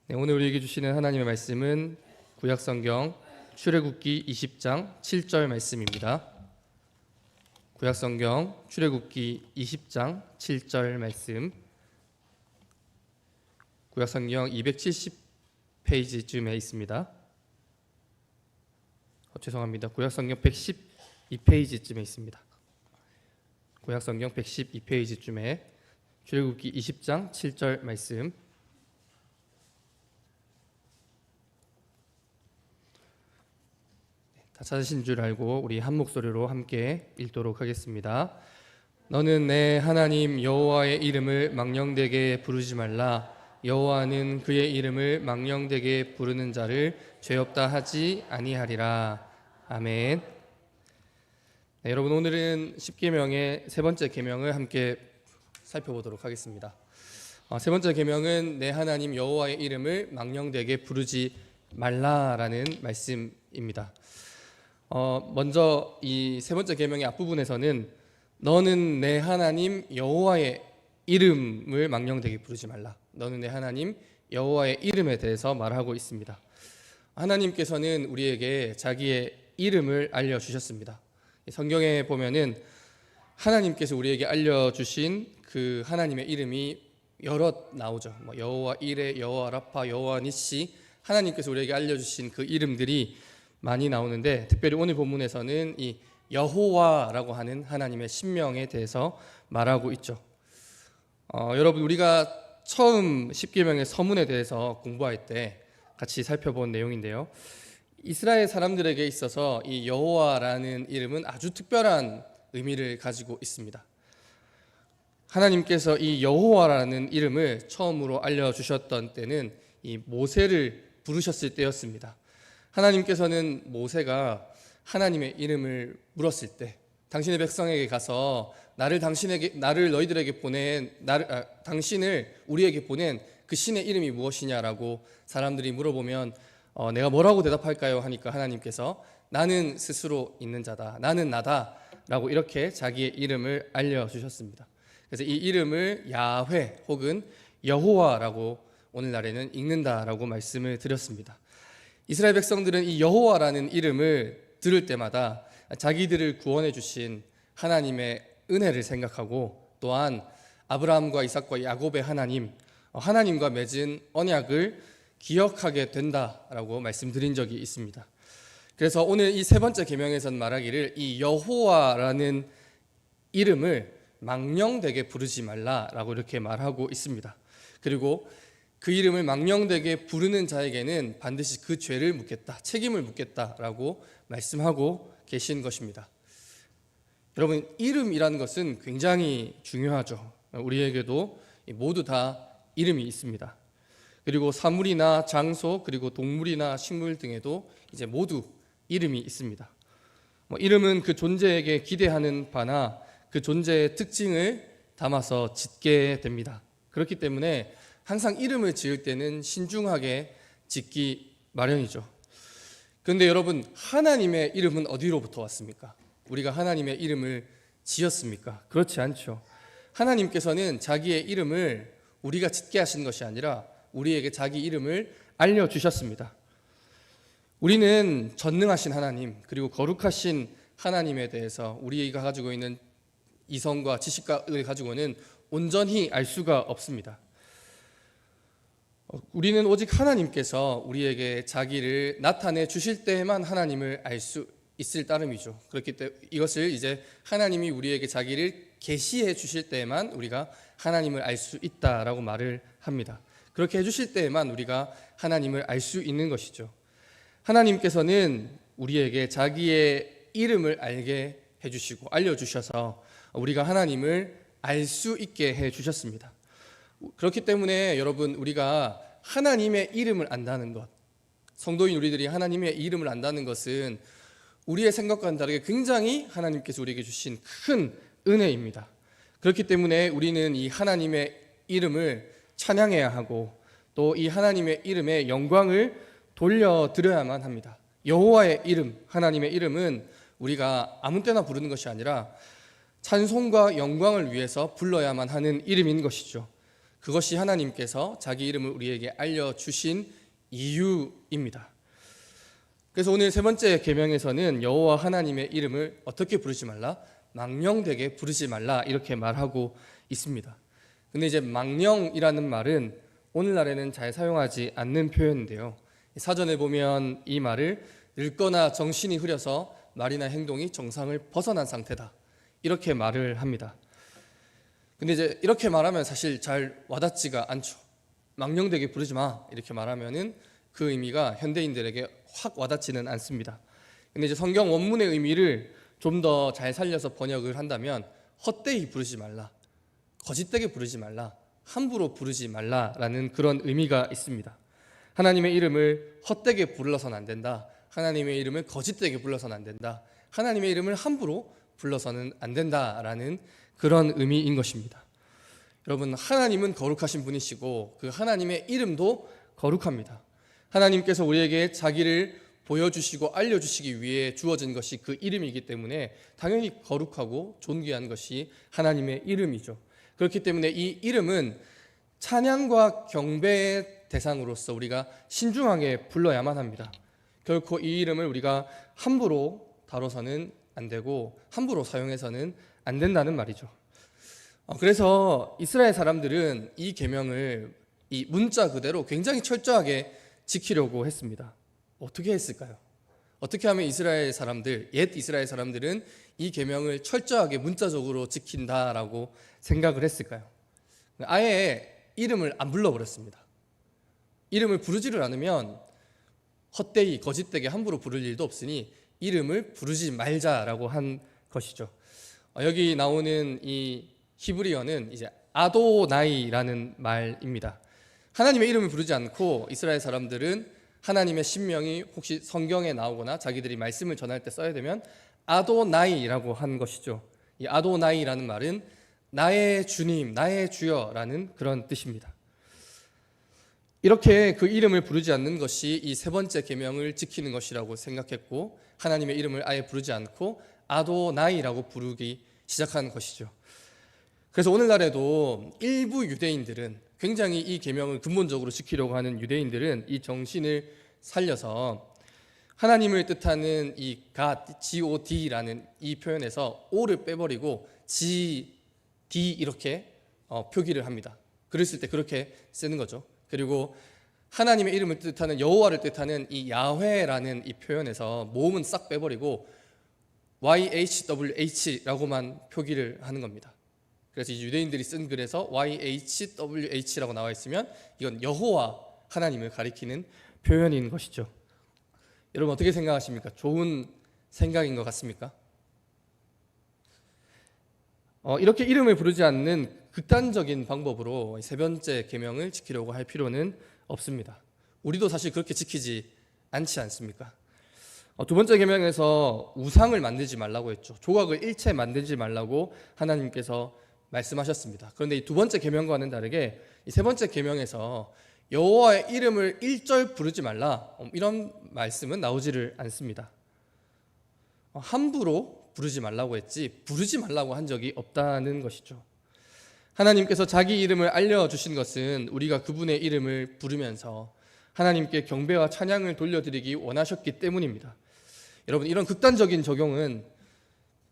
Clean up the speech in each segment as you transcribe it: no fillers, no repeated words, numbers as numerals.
네, 오늘 우리에게 주시는 하나님의 말씀은 구약성경 출애굽기 20장 7절 말씀입니다. 구약성경 출애굽기 20장 7절 말씀. 구약성경 270페이지쯤에 있습니다. 죄송합니다. 구약성경 112페이지쯤에 있습니다. 구약성경 112페이지쯤에 출애굽기 20장 7절 말씀. 다 찾으신 줄 알고 우리 한 목소리로 함께 읽도록 하겠습니다. 너는 내 하나님 여호와의 이름을 망령되게 부르지 말라. 여호와는 그의 이름을 망령되게 부르는 자를 죄 없다 하지 아니하리라. 아멘. 네, 여러분, 오늘은 십계명의 세 번째 계명을 함께 살펴보도록 하겠습니다. 세 번째 계명은 내 하나님 여호와의 이름을 망령되게 부르지 말라라는 말씀입니다. 먼저 이 세 번째 계명의 앞부분에서는 너는 내 하나님 여호와의 이름을 망령되게 부르지 말라. 너는 내 하나님 여호와의 이름에 대해서 말하고 있습니다. 하나님께서는 우리에게 자기의 이름을 알려주셨습니다. 성경에 보면은 하나님께서 우리에게 알려주신 그 하나님의 이름이 여럿 나오죠. 여호와 이레, 여호와 라파, 여호와 니시, 하나님께서 우리에게 알려주신 그 이름들이 많이 나오는데, 특별히 오늘 본문에서는 이 여호와라고 하는 하나님의 신명에 대해서 말하고 있죠. 여러분, 우리가 처음 십계명의 서문에 대해서 공부할 때 같이 살펴본 내용인데요, 이스라엘 사람들에게 있어서 이 여호와라는 이름은 아주 특별한 의미를 가지고 있습니다. 하나님께서 이 여호와라는 이름을 처음으로 알려주셨던 때는 이 모세를 부르셨을 때였습니다. 하나님께서는 모세가 하나님의 이름을 물었을 때, 당신의 백성에게 가서 당신을 우리에게 보낸 그 신의 이름이 무엇이냐라고 사람들이 물어보면 내가 뭐라고 대답할까요? 하니까 하나님께서 나는 스스로 있는 자다, 나는 나다라고 이렇게 자기의 이름을 알려주셨습니다. 그래서 이 이름을 야훼 혹은 여호와라고 오늘날에는 읽는다라고 말씀을 드렸습니다. 이스라엘 백성들은 이 여호와라는 이름을 들을 때마다 자기들을 구원해 주신 하나님의 은혜를 생각하고, 또한 아브라함과 이삭과 야곱의 하나님과 맺은 언약을 기억하게 된다라고 말씀드린 적이 있습니다. 그래서 오늘 이 세 번째 계명에서는 말하기를 이 여호와라는 이름을 망령되게 부르지 말라라고 이렇게 말하고 있습니다. 그리고 그 이름을 망령되게 부르는 자에게는 반드시 그 죄를 묻겠다, 책임을 묻겠다라고 말씀하고 계신 것입니다. 여러분, 이름이라는 것은 굉장히 중요하죠. 우리에게도 모두 다 이름이 있습니다. 그리고 사물이나 장소, 그리고 동물이나 식물 등에도 이제 모두 이름이 있습니다. 이름은 그 존재에게 기대하는 바나 그 존재의 특징을 담아서 짓게 됩니다. 그렇기 때문에 항상 이름을 지을 때는 신중하게 짓기 마련이죠. 그런데 여러분, 하나님의 이름은 어디로부터 왔습니까? 우리가 하나님의 이름을 지었습니까? 그렇지 않죠. 하나님께서는 자기의 이름을 우리가 짓게 하신 것이 아니라 우리에게 자기 이름을 알려주셨습니다. 우리는 전능하신 하나님, 그리고 거룩하신 하나님에 대해서 우리가 가지고 있는 이성과 지식을 가지고는 온전히 알 수가 없습니다. 우리는 오직 하나님께서 우리에게 자기를 나타내 주실 때에만 하나님을 알 수 있을 따름이죠. 그렇기 때문에 이것을 이제 하나님이 우리에게 자기를 계시해 주실 때에만 우리가 하나님을 알 수 있다라고 말을 합니다. 그렇게 해주실 때에만 우리가 하나님을 알 수 있는 것이죠. 하나님께서는 우리에게 자기의 이름을 알게 해주시고 알려주셔서 우리가 하나님을 알 수 있게 해주셨습니다. 그렇기 때문에 여러분, 우리가 하나님의 이름을 안다는 것, 성도인 우리들이 하나님의 이름을 안다는 것은 우리의 생각과는 다르게 굉장히 하나님께서 우리에게 주신 큰 은혜입니다. 그렇기 때문에 우리는 이 하나님의 이름을 찬양해야 하고, 또 이 하나님의 이름에 영광을 돌려드려야만 합니다. 여호와의 이름, 하나님의 이름은 우리가 아무 때나 부르는 것이 아니라 찬송과 영광을 위해서 불러야만 하는 이름인 것이죠. 그것이 하나님께서 자기 이름을 우리에게 알려주신 이유입니다. 그래서 오늘 세 번째 계명에서는 여호와 하나님의 이름을 어떻게 부르지 말라? 망령되게 부르지 말라 이렇게 말하고 있습니다. 근데 이제 망령이라는 말은 오늘날에는 잘 사용하지 않는 표현인데요. 사전에 보면 이 말을 늙거나 정신이 흐려서 말이나 행동이 정상을 벗어난 상태다 이렇게 말을 합니다. 근데 이제 이렇게 말하면 사실 잘 와닿지가 않죠. 망령되게 부르지 마 이렇게 말하면은 그 의미가 현대인들에게 확 와닿지는 않습니다. 근데 이제 성경 원문의 의미를 좀 더 잘 살려서 번역을 한다면 헛되이 부르지 말라, 거짓되게 부르지 말라, 함부로 부르지 말라라는 그런 의미가 있습니다. 하나님의 이름을 헛되게 불러서는 안 된다. 하나님의 이름을 거짓되게 불러서는 안 된다. 하나님의 이름을 함부로 불러서는 안 된다라는 그런 의미인 것입니다. 여러분, 하나님은 거룩하신 분이시고 그 하나님의 이름도 거룩합니다. 하나님께서 우리에게 자기를 보여주시고 알려주시기 위해 주어진 것이 그 이름이기 때문에 당연히 거룩하고 존귀한 것이 하나님의 이름이죠. 그렇기 때문에 이 이름은 찬양과 경배의 대상으로서 우리가 신중하게 불러야만 합니다. 결코 이 이름을 우리가 함부로 다뤄서는 안 되고 함부로 사용해서는 안 된다는 말이죠. 그래서 이스라엘 사람들은 이 계명을 이 문자 그대로 굉장히 철저하게 지키려고 했습니다. 어떻게 했을까요? 어떻게 하면 옛 이스라엘 사람들은 이 계명을 철저하게 문자적으로 지킨다라고 생각을 했을까요? 아예 이름을 안 불러버렸습니다. 이름을 부르지를 않으면 헛되이 거짓되게 함부로 부를 일도 없으니 이름을 부르지 말자라고 한 것이죠. 여기 나오는 이 히브리어는 이제 아도나이라는 말입니다. 하나님의 이름을 부르지 않고 이스라엘 사람들은 하나님의 신명이 혹시 성경에 나오거나 자기들이 말씀을 전할 때 써야 되면 아도나이라고 한 것이죠. 이 아도나이라는 말은 나의 주님, 나의 주여라는 그런 뜻입니다. 이렇게 그 이름을 부르지 않는 것이 이 세 번째 계명을 지키는 것이라고 생각했고 하나님의 이름을 아예 부르지 않고 아도나이라고 부르기 시작한 것이죠. 그래서 오늘날에도 일부 유대인들은 굉장히 이 계명을 근본적으로 지키려고 하는 유대인들은 이 정신을 살려서 하나님을 뜻하는 이 God라는 이 표현에서 O를 빼버리고 G, D 이렇게 표기를 합니다. 글을 쓸 때 그렇게 쓰는 거죠. 그리고 하나님의 이름을 뜻하는 여호와를 뜻하는 이 야훼라는 이 표현에서 모음은 싹 빼버리고 YHWH라고만 표기를 하는 겁니다. 그래서 유대인들이 쓴 글에서 YHWH라고 나와 있으면 이건 여호와 하나님을 가리키는 표현인 것이죠. 여러분 어떻게 생각하십니까? 좋은 생각인 것 같습니까? 이렇게 이름을 부르지 않는 극단적인 방법으로 세 번째 계명을 지키려고 할 필요는 없습니다. 우리도 사실 그렇게 지키지 않지 않습니까? 두 번째 계명에서 우상을 만들지 말라고 했죠. 조각을 일체 만들지 말라고 하나님께서 말씀하셨습니다. 그런데 이 두 번째 계명과는 다르게 이 세 번째 계명에서 여호와의 이름을 일절 부르지 말라 이런 말씀은 나오지를 않습니다. 함부로 부르지 말라고 했지 부르지 말라고 한 적이 없다는 것이죠. 하나님께서 자기 이름을 알려주신 것은 우리가 그분의 이름을 부르면서 하나님께 경배와 찬양을 돌려드리기 원하셨기 때문입니다. 여러분 이런 극단적인 적용은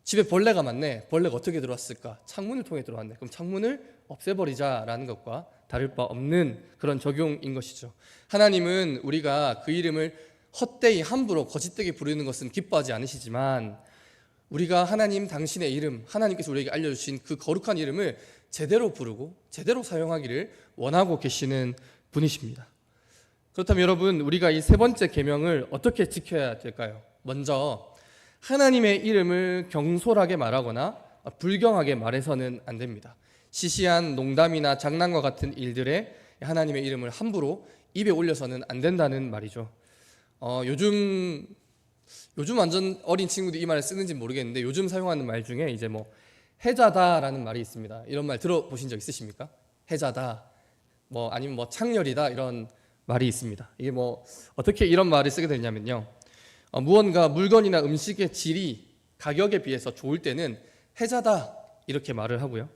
집에 벌레가 많네. 벌레가 어떻게 들어왔을까? 창문을 통해 들어왔네. 그럼 창문을 없애버리자라는 것과 다를 바 없는 그런 적용인 것이죠. 하나님은 우리가 그 이름을 헛되이 함부로 거짓되게 부르는 것은 기뻐하지 않으시지만 우리가 하나님 당신의 이름, 하나님께서 우리에게 알려주신 그 거룩한 이름을 제대로 부르고 제대로 사용하기를 원하고 계시는 분이십니다. 그렇다면 여러분 우리가 이 세 번째 계명을 어떻게 지켜야 될까요? 먼저 하나님의 이름을 경솔하게 말하거나 불경하게 말해서는 안 됩니다. 시시한 농담이나 장난과 같은 일들에 하나님의 이름을 함부로 입에 올려서는 안 된다는 말이죠. 요즘 완전 어린 친구들이 이 말을 쓰는지 모르겠는데 요즘 사용하는 말 중에 이제 뭐 해자다라는 말이 있습니다. 이런 말 들어보신 적 있으십니까? 해자다, 뭐 아니면 뭐 창렬이다 이런 말이 있습니다. 이게 뭐 어떻게 이런 말을 쓰게 되냐면요. 무언가 물건이나 음식의 질이 가격에 비해서 좋을 때는 해자다 이렇게 말을 하고요.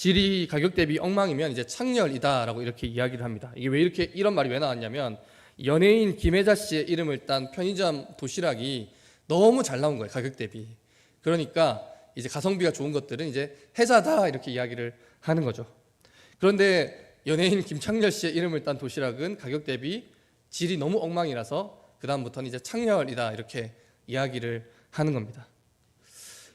질이 가격 대비 엉망이면 이제 창렬이다라고 이렇게 이야기를 합니다. 이게 왜 이렇게 이런 말이 왜 나왔냐면 연예인 김혜자 씨의 이름을 딴 편의점 도시락이 너무 잘 나온 거예요, 가격 대비. 그러니까 이제 가성비가 좋은 것들은 이제 해자다 이렇게 이야기를 하는 거죠. 그런데 연예인 김창렬 씨의 이름을 딴 도시락은 가격 대비 질이 너무 엉망이라서 그 다음부터는 이제 창렬이다 이렇게 이야기를 하는 겁니다.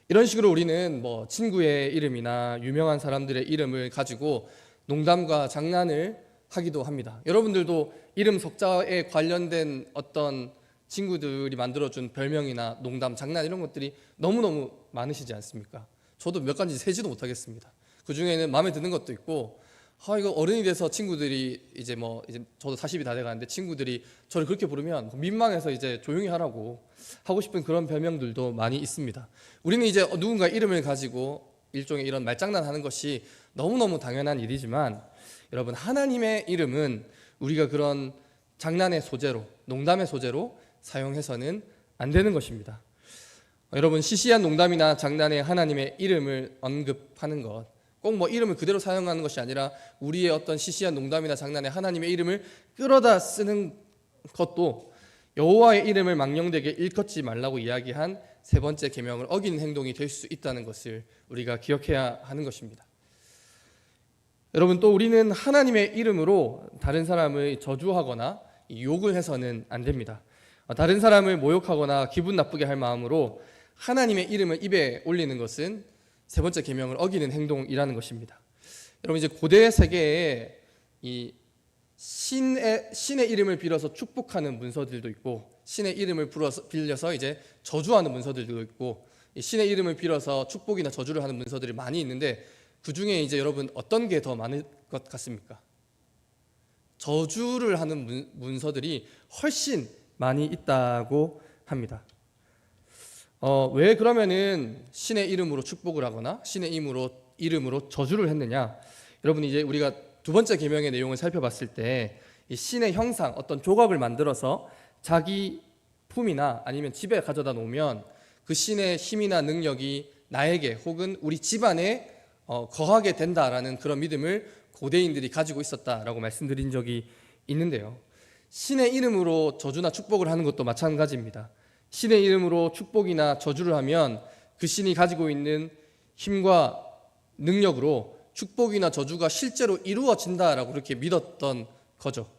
이런 식으로 우리는 뭐 친구의 이름이나 유명한 사람들의 이름을 가지고 농담과 장난을 하기도 합니다. 여러분들도 이름 석자에 관련된 어떤 친구들이 만들어준 별명이나 농담, 장난 이런 것들이 너무너무 많으시지 않습니까? 저도 몇 가지 세지도 못하겠습니다. 그 중에는 마음에 드는 것도 있고, 이거 어른이 돼서 친구들이 이제 저도 40이 다 돼가는데 친구들이 저를 그렇게 부르면 민망해서 이제 조용히 하라고 하고 싶은 그런 별명들도 많이 있습니다. 우리는 이제 누군가 이름을 가지고 일종의 이런 말장난하는 것이 너무너무 당연한 일이지만 여러분, 하나님의 이름은 우리가 그런 장난의 소재로, 농담의 소재로 사용해서는 안 되는 것입니다. 여러분, 시시한 농담이나 장난에 하나님의 이름을 언급하는 것, 꼭 뭐 이름을 그대로 사용하는 것이 아니라 우리의 어떤 시시한 농담이나 장난에 하나님의 이름을 끌어다 쓰는 것도 여호와의 이름을 망령되게 일컫지 말라고 이야기한 세 번째 계명을 어기는 행동이 될 수 있다는 것을 우리가 기억해야 하는 것입니다. 여러분, 또 우리는 하나님의 이름으로 다른 사람을 저주하거나 욕을 해서는 안 됩니다. 다른 사람을 모욕하거나 기분 나쁘게 할 마음으로 하나님의 이름을 입에 올리는 것은 세 번째 계명을 어기는 행동이라는 것입니다. 여러분, 이제 고대 세계에 이 신의 이름을 빌어서 축복하는 문서들도 있고, 신의 이름을 빌려서 이제 저주하는 문서들도 있고, 신의 이름을 빌어서 축복이나 저주를 하는 문서들이 많이 있는데, 그 중에 이제 여러분 어떤 게 더 많을 것 같습니까? 저주를 하는 문서들이 훨씬 많이 있다고 합니다. 왜 그러면은 신의 이름으로 축복을 하거나 신의 이름으로 저주를 했느냐? 여러분, 이제 우리가 두 번째 계명의 내용을 살펴봤을 때 이 신의 형상, 어떤 조각을 만들어서 자기 품이나 아니면 집에 가져다 놓으면 그 신의 힘이나 능력이 나에게 혹은 우리 집안에 거하게 된다라는 그런 믿음을 고대인들이 가지고 있었다라고 말씀드린 적이 있는데요. 신의 이름으로 저주나 축복을 하는 것도 마찬가지입니다. 신의 이름으로 축복이나 저주를 하면 그 신이 가지고 있는 힘과 능력으로 축복이나 저주가 실제로 이루어진다라고 그렇게 믿었던 거죠.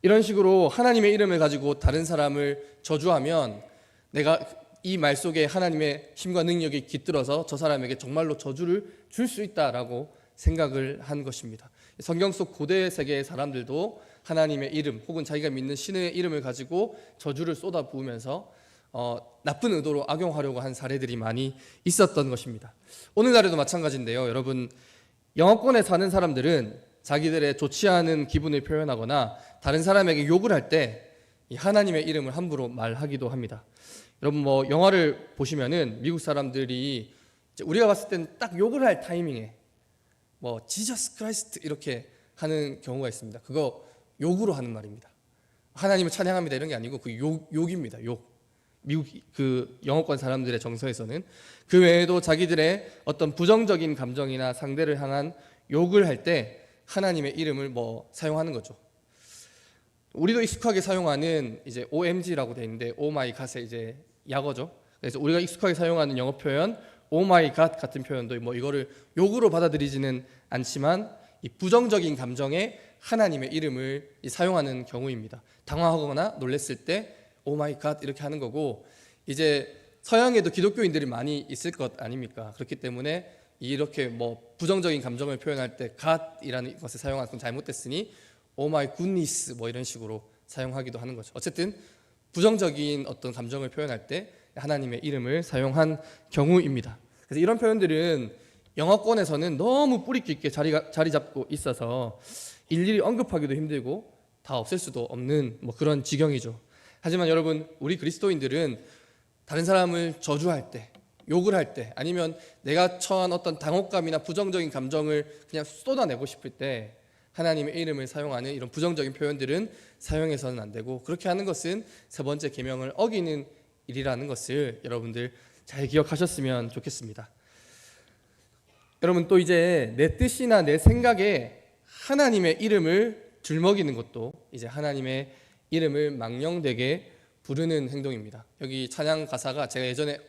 이런 식으로 하나님의 이름을 가지고 다른 사람을 저주하면 내가 이 말 속에 하나님의 힘과 능력이 깃들어서 저 사람에게 정말로 저주를 줄 수 있다라고 생각을 한 것입니다. 성경 속 고대 세계의 사람들도 하나님의 이름 혹은 자기가 믿는 신의 이름을 가지고 저주를 쏟아부으면서 나쁜 의도로 악용하려고 한 사례들이 많이 있었던 것입니다. 오늘날에도 마찬가지인데요. 여러분, 영어권에 사는 사람들은 자기들의 좋지 않은 기분을 표현하거나 다른 사람에게 욕을 할 때 하나님의 이름을 함부로 말하기도 합니다. 여러분, 뭐 영화를 보시면은 미국 사람들이 우리가 봤을 때는 딱 욕을 할 타이밍에 뭐 지저스 크라이스트 이렇게 하는 경우가 있습니다. 그거 욕으로 하는 말입니다. 하나님을 찬양합니다 이런 게 아니고 그 욕입니다. 욕. 미국 그 영어권 사람들의 정서에서는 그 외에도 자기들의 어떤 부정적인 감정이나 상대를 향한 욕을 할 때 하나님의 이름을 뭐 사용하는 거죠. 우리도 익숙하게 사용하는 이제 OMG라고 돼 있는데 오 마이 갓의 이제 약어죠. 그래서 우리가 익숙하게 사용하는 영어 표현 오 마이 갓 같은 표현도 뭐 이거를 욕으로 받아들이지는 않지만 이 부정적인 감정에 하나님의 이름을 사용하는 경우입니다. 당황하거나 놀랬을 때 오 마이 갓 이렇게 하는 거고, 이제 서양에도 기독교인들이 많이 있을 것 아닙니까? 그렇기 때문에 이렇게 뭐 부정적인 감정을 표현할 때 갓이라는 것을 사용하는 건 잘못됐으니 오 마이 굿니스 뭐 이런 식으로 사용하기도 하는 거죠. 어쨌든 부정적인 어떤 감정을 표현할 때 하나님의 이름을 사용한 경우입니다. 그래서 이런 표현들은 영어권에서는 너무 뿌리 깊게 자리 잡고 있어서 일일이 언급하기도 힘들고 다 없앨 수도 없는 뭐 그런 지경이죠. 하지만 여러분, 우리 그리스도인들은 다른 사람을 저주할 때, 욕을 할 때, 아니면 내가 처한 어떤 당혹감이나 부정적인 감정을 그냥 쏟아내고 싶을 때 하나님의 이름을 사용하는 이런 부정적인 표현들은 사용해서는 안 되고, 그렇게 하는 것은 세 번째 계명을 어기는 일이라는 것을 여러분들 잘 기억하셨으면 좋겠습니다. 여러분 또 이제 내 뜻이나 내 생각에 하나님의 이름을 들먹이는 것도 이제 하나님의 이름을 망령되게 부르는 행동입니다. 여기 찬양 가사가 제가 예전에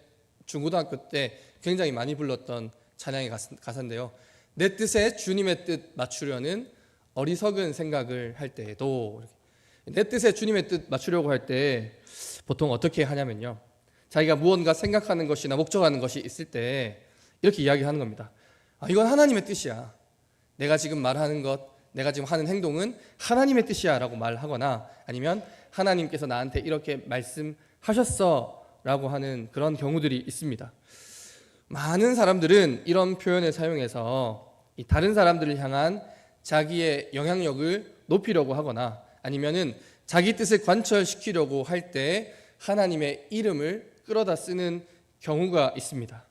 중고등학교 때 굉장히 많이 불렀던 찬양의 가사인데요. 내 뜻에 주님의 뜻 맞추려는 어리석은 생각을 할 때에도, 내 뜻에 주님의 뜻 맞추려고 할 때 보통 어떻게 하냐면요, 자기가 무언가 생각하는 것이나 목적하는 것이 있을 때 이렇게 이야기하는 겁니다. 이건 하나님의 뜻이야. 내가 지금 말하는 것, 내가 지금 하는 행동은 하나님의 뜻이야 라고 말하거나, 아니면 하나님께서 나한테 이렇게 말씀하셨어 라고 하는 그런 경우들이 있습니다. 많은 사람들은 이런 표현을 사용해서 다른 사람들을 향한 자기의 영향력을 높이려고 하거나, 아니면은 자기 뜻을 관철시키려고 할 때 하나님의 이름을 끌어다 쓰는 경우가 있습니다.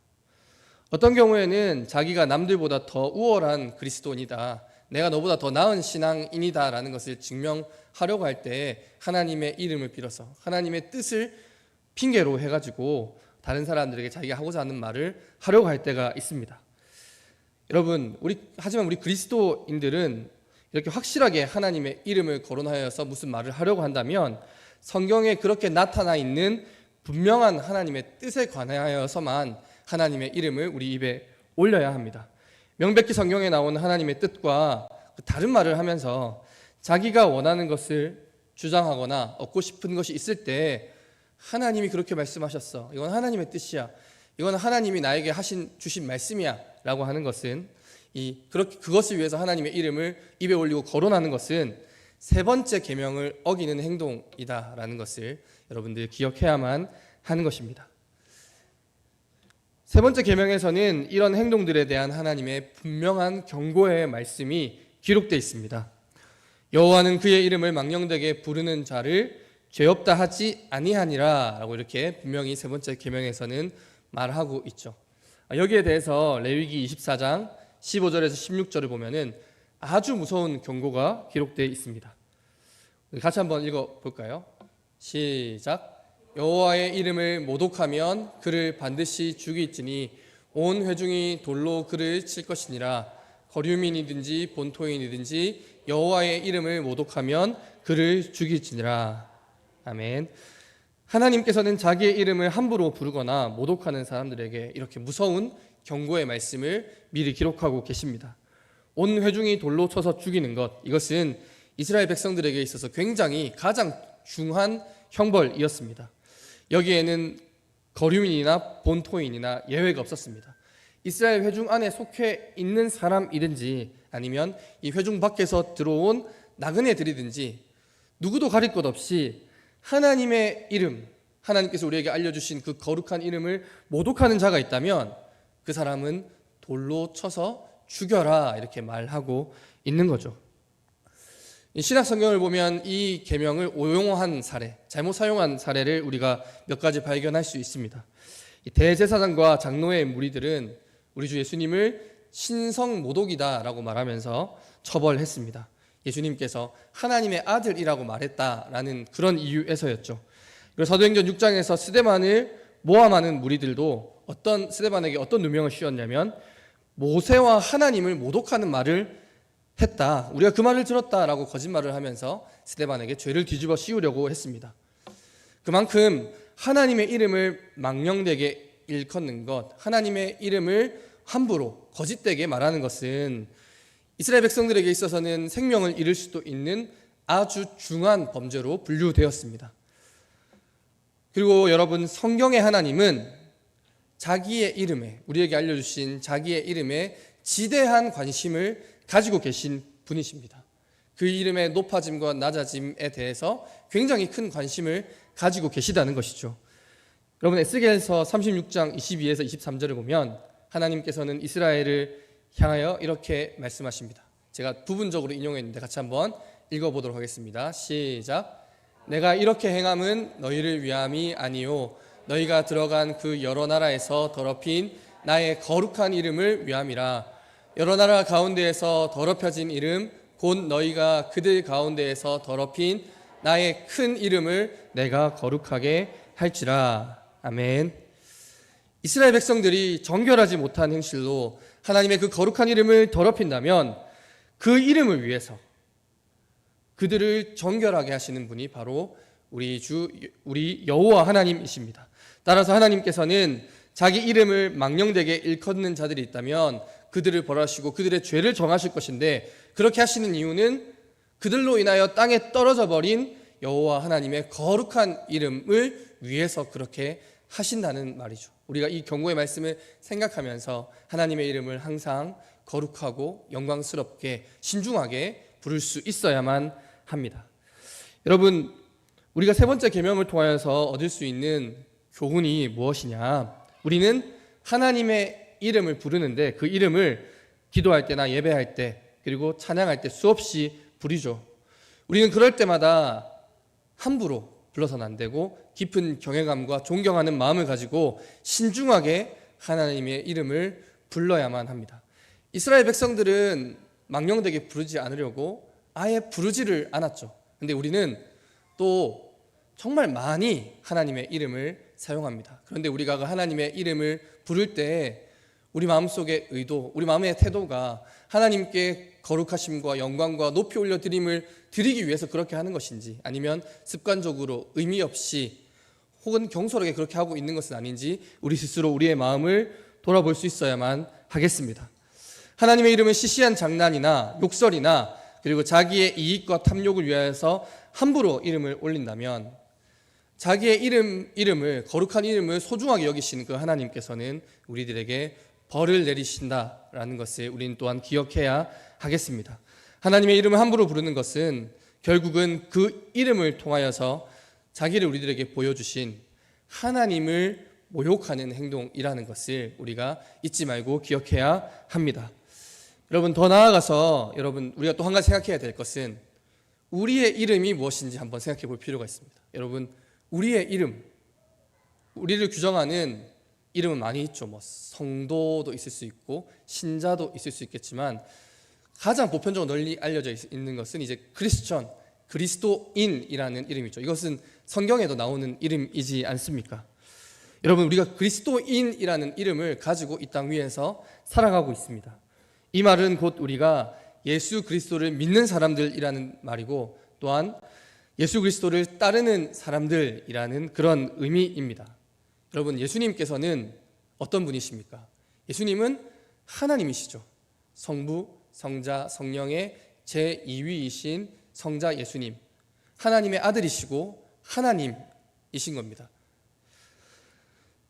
어떤 경우에는 자기가 남들보다 더 우월한 그리스도인이다, 내가 너보다 더 나은 신앙인이다 라는 것을 증명하려고 할 때 하나님의 이름을 빌어서 하나님의 뜻을 핑계로 해가지고 다른 사람들에게 자기가 하고자 하는 말을 하려고 할 때가 있습니다. 여러분, 하지만 우리 그리스도인들은 이렇게 확실하게 하나님의 이름을 거론하여서 무슨 말을 하려고 한다면 성경에 그렇게 나타나 있는 분명한 하나님의 뜻에 관하여서만 하나님의 이름을 우리 입에 올려야 합니다. 명백히 성경에 나온 하나님의 뜻과 다른 말을 하면서 자기가 원하는 것을 주장하거나 얻고 싶은 것이 있을 때 하나님이 그렇게 말씀하셨어, 이건 하나님의 뜻이야, 이건 하나님이 나에게 주신 말씀이야 라고 하는 것은, 그것을 위해서 하나님의 이름을 입에 올리고 거론하는 것은 세 번째 계명을 어기는 행동이다라는 것을 여러분들 기억해야만 하는 것입니다. 세 번째 계명에서는 이런 행동들에 대한 하나님의 분명한 경고의 말씀이 기록되어 있습니다. 여호와는 그의 이름을 망령되게 부르는 자를 죄 없다 하지 아니하니라 라고 이렇게 분명히 세 번째 계명에서는 말하고 있죠. 여기에 대해서 레위기 24장 15절에서 16절을 보면은 아주 무서운 경고가 기록되어 있습니다. 같이 한번 읽어볼까요? 시작. 여호와의 이름을 모독하면 그를 반드시 죽일지니 온 회중이 돌로 그를 칠 것이니라. 거류민이든지 본토인이든지 여호와의 이름을 모독하면 그를 죽일지니라. 아멘. 하나님께서는 자기의 이름을 함부로 부르거나 모독하는 사람들에게 이렇게 무서운 경고의 말씀을 미리 기록하고 계십니다. 온 회중이 돌로 쳐서 죽이는 것, 이것은 이스라엘 백성들에게 있어서 굉장히 가장 중한 형벌이었습니다. 여기에는 거류민이나 본토인이나 예외가 없었습니다. 이스라엘 회중 안에 속해 있는 사람이든지 아니면 이 회중 밖에서 들어온 나그네들이든지 누구도 가릴 것 없이 하나님의 이름, 하나님께서 우리에게 알려주신 그 거룩한 이름을 모독하는 자가 있다면 그 사람은 돌로 쳐서 죽여라 이렇게 말하고 있는 거죠. 신약 성경을 보면 이 계명을 오용한 사례, 잘못 사용한 사례를 우리가 몇 가지 발견할 수 있습니다. 대제사장과 장로의 무리들은 우리 주 예수님을 신성 모독이다라고 말하면서 처벌했습니다. 예수님께서 하나님의 아들이라고 말했다라는 그런 이유에서였죠. 그리고 사도행전 6장에서 스데반을 모함하는 무리들도 스데반에게 어떤 누명을 씌웠냐면 모세와 하나님을 모독하는 말을 했다, 우리가 그 말을 들었다라고 거짓말을 하면서 스데반에게 죄를 뒤집어 씌우려고 했습니다. 그만큼 하나님의 이름을 망령되게 일컫는 것, 하나님의 이름을 함부로 거짓되게 말하는 것은 이스라엘 백성들에게 있어서는 생명을 잃을 수도 있는 아주 중한 범죄로 분류되었습니다. 그리고 여러분, 성경의 하나님은 자기의 이름에, 우리에게 알려주신 자기의 이름에 지대한 관심을 가지고 계신 분이십니다. 그 이름의 높아짐과 낮아짐에 대해서 굉장히 큰 관심을 가지고 계시다는 것이죠. 여러분, 에스겔서 36장 22에서 23절을 보면 하나님께서는 이스라엘을 향하여 이렇게 말씀하십니다. 제가 부분적으로 인용했는데 같이 한번 읽어보도록 하겠습니다. 시작. 내가 이렇게 행함은 너희를 위함이 아니요 너희가 들어간 그 여러 나라에서 더럽힌 나의 거룩한 이름을 위함이라. 여러 나라 가운데에서 더럽혀진 이름 곧 너희가 그들 가운데에서 더럽힌 나의 큰 이름을 내가 거룩하게 할지라. 아멘. 이스라엘 백성들이 정결하지 못한 행실로 하나님의 그 거룩한 이름을 더럽힌다면 그 이름을 위해서 그들을 정결하게 하시는 분이 바로 우리 여호와 하나님이십니다. 따라서 하나님께서는 자기 이름을 망령되게 일컫는 자들이 있다면 그들을 벌하시고 그들의 죄를 정하실 것인데, 그렇게 하시는 이유는 그들로 인하여 땅에 떨어져 버린 여호와 하나님의 거룩한 이름을 위해서 그렇게 하신다는 말이죠. 우리가 이 경고의 말씀을 생각하면서 하나님의 이름을 항상 거룩하고 영광스럽게 신중하게 부를 수 있어야만 합니다. 여러분, 우리가 세 번째 계명을 통하여서 얻을 수 있는 교훈이 무엇이냐? 우리는 하나님의 이름을 부르는데 그 이름을 기도할 때나 예배할 때 그리고 찬양할 때 수없이 부르죠. 우리는 그럴 때마다 함부로 불러서는 안 되고 깊은 경외감과 존경하는 마음을 가지고 신중하게 하나님의 이름을 불러야만 합니다. 이스라엘 백성들은 망령되게 부르지 않으려고 아예 부르지를 않았죠. 근데 우리는 또 정말 많이 하나님의 이름을 사용합니다. 그런데 우리가 그 하나님의 이름을 부를 때 우리 마음속의 의도, 우리 마음의 태도가 하나님께 거룩하심과 영광과 높이 올려드림을 드리기 위해서 그렇게 하는 것인지, 아니면 습관적으로 의미 없이 혹은 경솔하게 그렇게 하고 있는 것은 아닌지 우리 스스로 우리의 마음을 돌아볼 수 있어야만 하겠습니다. 하나님의 이름은 시시한 장난이나 욕설이나 그리고 자기의 이익과 탐욕을 위하여서 함부로 이름을 올린다면 자기의 이름을 거룩한 이름을 소중하게 여기시는 그 하나님께서는 우리들에게 벌을 내리신다라는 것을 우리는 또한 기억해야 하겠습니다. 하나님의 이름을 함부로 부르는 것은 결국은 그 이름을 통하여서 자기를 우리들에게 보여주신 하나님을 모욕하는 행동이라는 것을 우리가 잊지 말고 기억해야 합니다. 여러분, 더 나아가서 우리가 또 한 가지 생각해야 될 것은 우리의 이름이 무엇인지 한번 생각해 볼 필요가 있습니다. 여러분, 우리의 이름, 우리를 규정하는 이름은 많이 있죠. 성도도 있을 수 있고 신자도 있을 수 있겠지만 가장 보편적으로 널리 알려져 있는 것은 이제 크리스천, 그리스도인이라는 이름이죠. 이것은 성경에도 나오는 이름이지 않습니까? 여러분, 우리가 그리스도인이라는 이름을 가지고 이 땅 위에서 살아가고 있습니다. 이 말은 곧 우리가 예수 그리스도를 믿는 사람들이라는 말이고, 또한 예수 그리스도를 따르는 사람들이라는 그런 의미입니다. 여러분, 예수님께서는 어떤 분이십니까? 예수님은 하나님이시죠. 성부, 성자, 성령의 제2위이신 성자 예수님, 하나님의 아들이시고 하나님이신 겁니다.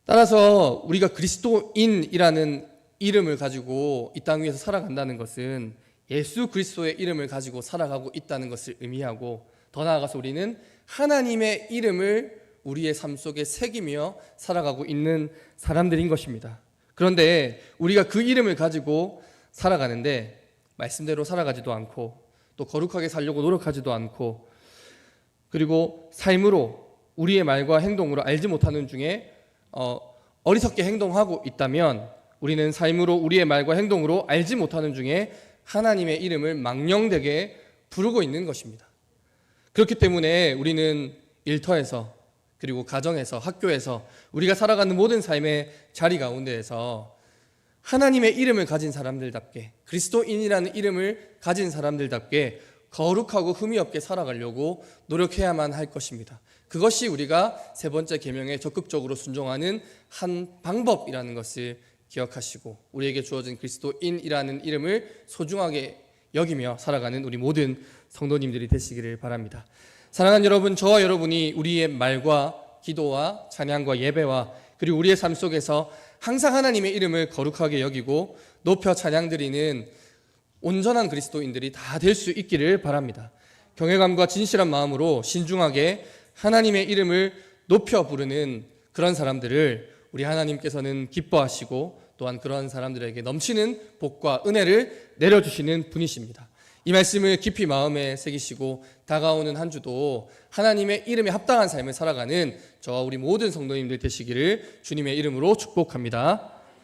따라서 우리가 그리스도인이라는 이름을 가지고 이 땅 위에서 살아간다는 것은 예수 그리스도의 이름을 가지고 살아가고 있다는 것을 의미하고, 더 나아가서 우리는 하나님의 이름을 우리의 삶 속에 새기며 살아가고 있는 사람들인 것입니다. 그런데 우리가 그 이름을 가지고 살아가는데 말씀대로 살아가지도 않고 또 거룩하게 살려고 노력하지도 않고, 그리고 삶으로 우리의 말과 행동으로 알지 못하는 중에 어리석게 행동하고 있다면 우리는 삶으로 우리의 말과 행동으로 알지 못하는 중에 하나님의 이름을 망령되게 부르고 있는 것입니다. 그렇기 때문에 우리는 일터에서 그리고 가정에서 학교에서 우리가 살아가는 모든 삶의 자리 가운데에서 하나님의 이름을 가진 사람들답게, 그리스도인이라는 이름을 가진 사람들답게 거룩하고 흠이 없게 살아가려고 노력해야만 할 것입니다. 그것이 우리가 세 번째 계명에 적극적으로 순종하는 한 방법이라는 것을 기억하시고 우리에게 주어진 그리스도인이라는 이름을 소중하게 여기며 살아가는 우리 모든 성도님들이 되시기를 바랍니다. 사랑하는 여러분, 저와 여러분이 우리의 말과 기도와 찬양과 예배와 그리고 우리의 삶 속에서 항상 하나님의 이름을 거룩하게 여기고 높여 찬양드리는 온전한 그리스도인들이 다 될 수 있기를 바랍니다. 경외감과 진실한 마음으로 신중하게 하나님의 이름을 높여 부르는 그런 사람들을 우리 하나님께서는 기뻐하시고 또한 그런 사람들에게 넘치는 복과 은혜를 내려주시는 분이십니다. 이 말씀을 깊이 마음에 새기시고 다가오는 한 주도 하나님의 이름에 합당한 삶을 살아가는 저와 우리 모든 성도님들 되시기를 주님의 이름으로 축복합니다.